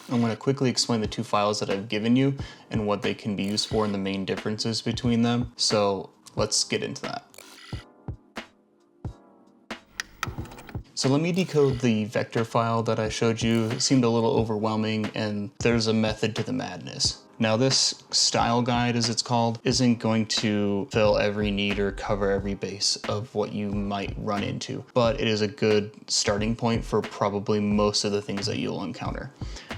I'm going to quickly explain the two files that I've given you and what they can be used for and the main differences between them. So let's get into that. So let me decode the vector file that I showed you. It seemed a little overwhelming, and there's a method to the madness. Now this style guide, as it's called, isn't going to fill every need or cover every base of what you might run into, but it is a good starting point for probably most of the things that you'll encounter.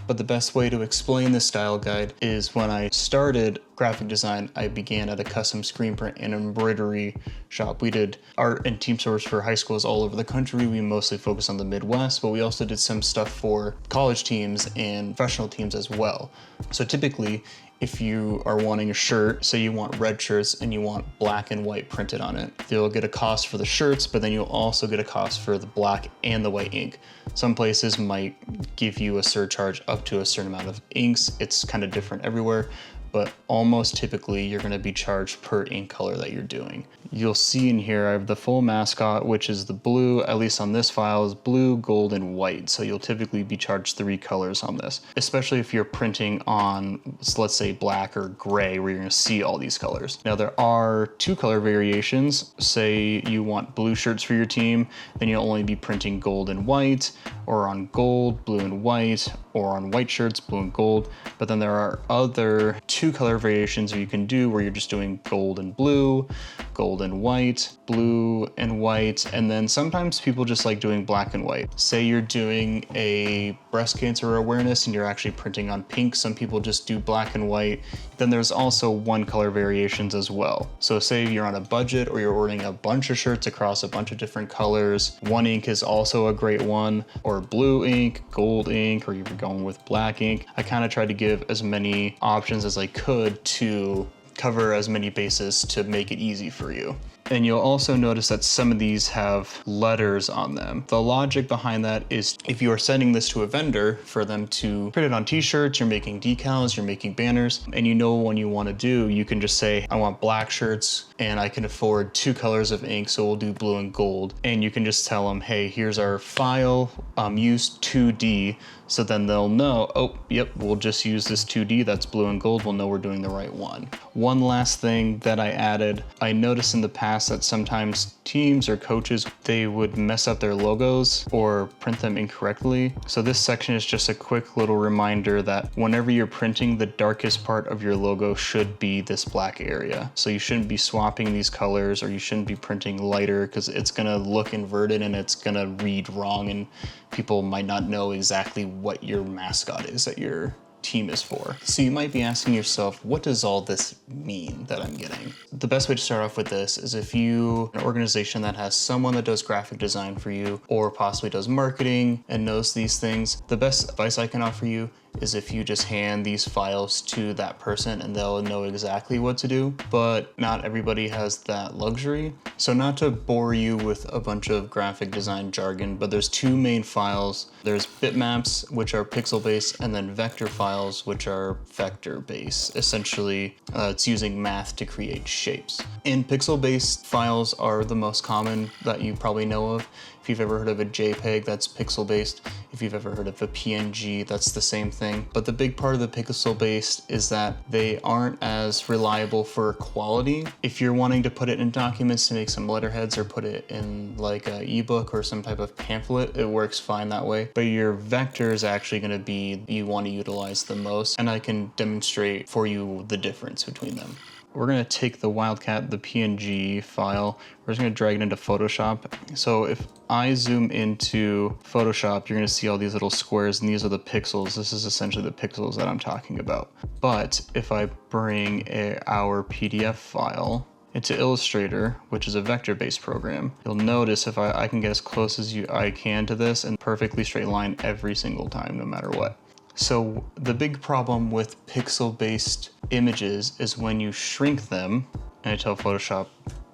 But the best way to explain this style guide is when I started graphic design, I began at a custom screen print and embroidery shop. We did art and team stores for high schools all over the country. We mostly focused on the Midwest, but we also did some stuff for college teams and professional teams as well. So typically, if you are wanting a shirt, say you want red shirts and you want black and white printed on it, you'll get a cost for the shirts, but then you'll also get a cost for the black and the white ink. Some places might give you a surcharge up to a certain amount of inks. It's kind of different everywhere, but almost typically you're going to be charged per ink color that you're doing. You'll see in here I have the full mascot, which is the blue, at least on this file, is blue, gold, and white. So you'll typically be charged 3 colors on this, especially if you're printing on, let's say, black or gray, where you're going to see all these colors. Now there are 2 color variations. Say you want blue shirts for your team, then you'll only be printing gold and white, or on gold, blue and white, or on white shirts, blue and gold. But then there are other 2 color variations you can do where you're just doing gold and blue, gold and white, blue and white, and then sometimes people just like doing black and white. Say you're doing a breast cancer awareness and you're actually printing on pink. Some people just do black and white. Then there's also 1 color variations as well. So say you're on a budget or you're ordering a bunch of shirts across a bunch of different colors. 1 ink is also a great one, or blue ink, gold ink, or you're going with black ink. I kind of tried to give as many options as I could to cover as many bases to make it easy for you. And you'll also notice that some of these have letters on them. The logic behind that is if you are sending this to a vendor for them to print it on t-shirts, you're making decals, you're making banners, and you know what you want to do, you can just say, I want black shirts and I can afford 2 colors of ink, so we'll do blue and gold. And you can just tell them, hey, here's our file, use 2D. So then they'll know, oh, yep, we'll just use this 2D, that's blue and gold, we'll know we're doing the right one. One last thing that I added, I noticed in the past that sometimes teams or coaches, they would mess up their logos or print them incorrectly. So this section is just a quick little reminder that whenever you're printing, the darkest part of your logo should be this black area. So you shouldn't be swapping these colors, or you shouldn't be printing lighter, because it's gonna look inverted and it's gonna read wrong, and people might not know exactly what your mascot is that your team is for. So you might be asking yourself, what does all this mean that I'm getting? The best way to start off with this is if you an organization that has someone that does graphic design for you, or possibly does marketing and knows these things, the best advice I can offer you is if you just hand these files to that person and they'll know exactly what to do, but not everybody has that luxury. So not to bore you with a bunch of graphic design jargon, but there's 2 main files. There's bitmaps, which are pixel-based, and then vector files, which are vector-based. Essentially, it's using math to create shapes. And pixel-based files are the most common that you probably know of. If you've ever heard of a JPEG, that's pixel-based. If you've ever heard of a PNG, that's the same thing. But the big part of the pixel-based is that they aren't as reliable for quality. If you're wanting to put it in documents to make some letterheads or put it in like an ebook or some type of pamphlet, it works fine that way. But your vector is actually going to be you want to utilize the most, and I can demonstrate for you the difference between them. We're going to take the Wildcat, the PNG file, we're just going to drag it into Photoshop. So if I zoom into Photoshop, you're going to see all these little squares, and these are the pixels. This is essentially the pixels that I'm talking about. But if I bring our PDF file into Illustrator, which is a vector-based program, you'll notice if I can get as close as I can to this and perfectly straight line every single time, no matter what. So the big problem with pixel-based images is when you shrink them, and I tell Photoshop,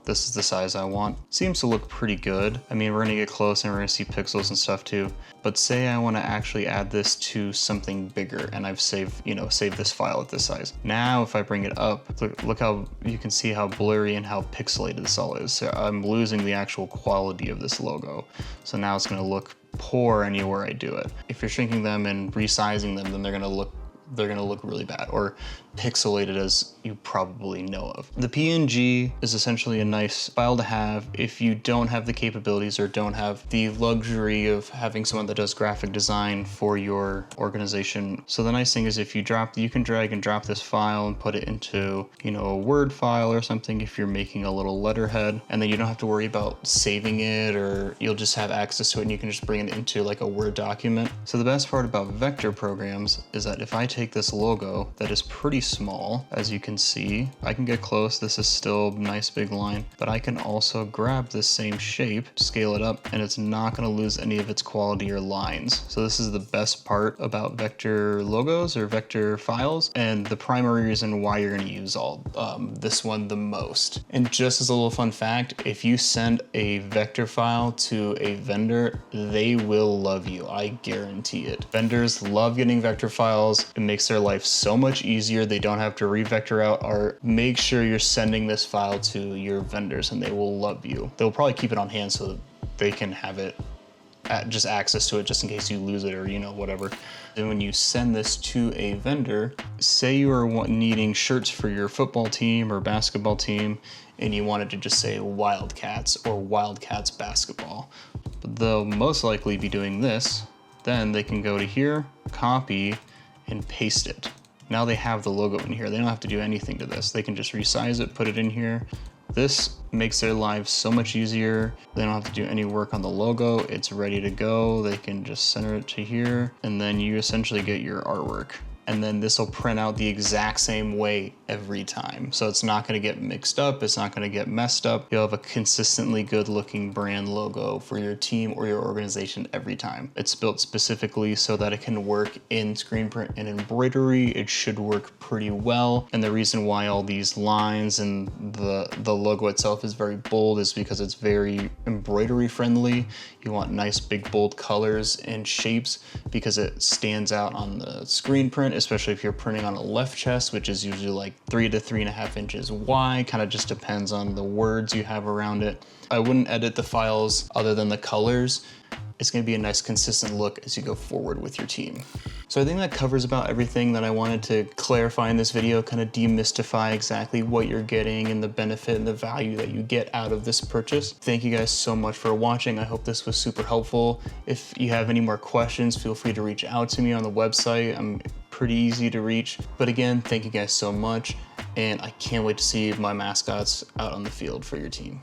this is the size I want. Seems to look pretty good. I mean, we're gonna get close and we're gonna see pixels and stuff too. But say I wanna actually add this to something bigger, and I've saved this file at this size. Now, if I bring it up, look how you can see how blurry and how pixelated this all is. So I'm losing the actual quality of this logo. So now it's gonna look poor anywhere I do it. If you're shrinking them and resizing them, then they're gonna look really bad, or pixelated, as you probably know of. The PNG is essentially a nice file to have if you don't have the capabilities or don't have the luxury of having someone that does graphic design for your organization. So the nice thing is if you can drag and drop this file and put it into, you know, a Word file or something if you're making a little letterhead, and then you don't have to worry about saving it, or you'll just have access to it and you can just bring it into like a Word document. So the best part about vector programs is that if I take this logo that is pretty small, as you can see, I can get close, this is still a nice big line, but I can also grab this same shape, scale it up, and it's not gonna lose any of its quality or lines. So this is the best part about vector logos or vector files, and the primary reason why you're gonna use this one the most. And just as a little fun fact, if you send a vector file to a vendor, they will love you, I guarantee it. Vendors love getting vector files. It makes their life so much easier. They don't have to re-vector out, or make sure you're sending this file to your vendors and they will love you. They'll probably keep it on hand so that they can have it just access to it just in case you lose it or, you know, whatever. And when you send this to a vendor, say you are needing shirts for your football team or basketball team, and you wanted to just say Wildcats or Wildcats basketball, they'll most likely be doing this. Then they can go to here, copy, and paste it. Now they have the logo in here. They don't have to do anything to this. They can just resize it, put it in here. This makes their lives so much easier. They don't have to do any work on the logo. It's ready to go. They can just center it to here, and then you essentially get your artwork. And then this will print out the exact same way every time. So it's not gonna get mixed up, it's not gonna get messed up. You'll have a consistently good looking brand logo for your team or your organization every time. It's built specifically so that it can work in screen print and embroidery. It should work pretty well. And the reason why all these lines and the logo itself is very bold is because it's very embroidery friendly. You want nice big bold colors and shapes because it stands out on the screen print, especially if you're printing on a left chest, which is usually like 3 to 3.5 inches wide. Kind of just depends on the words you have around it. I wouldn't edit the files other than the colors. It's gonna be a nice consistent look as you go forward with your team. So I think that covers about everything that I wanted to clarify in this video, kind of demystify exactly what you're getting and the benefit and the value that you get out of this purchase. Thank you guys so much for watching. I hope this was super helpful. If you have any more questions, feel free to reach out to me on the website. I'm pretty easy to reach. But again, thank you guys so much. And I can't wait to see my mascots out on the field for your team.